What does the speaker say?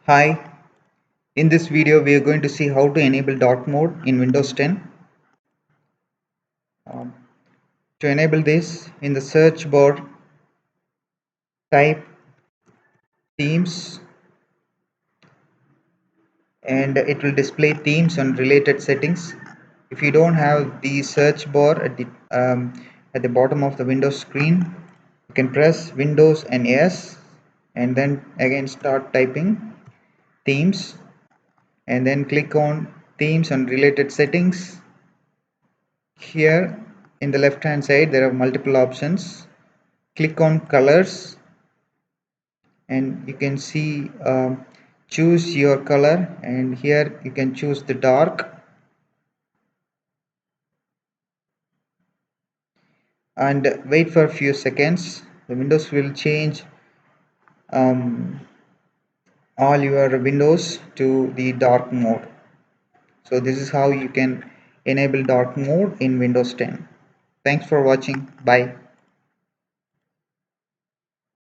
Hi, in this video we are going to see how to enable dark mode in Windows 10. Um, to enable this, in the search bar type themes and it will display themes and related settings. If you don't have the search bar at the bottom of the Windows screen, you can press Windows and S and then again start typing themes and then click on themes and related settings. Here in the left hand side there are multiple options. Click on colors and you can see choose your color, and here you can choose the dark and wait for a few seconds. The windows will change um, all your windows to the dark mode. So this is how you can enable dark mode in Windows 10. Thanks for watching. Bye.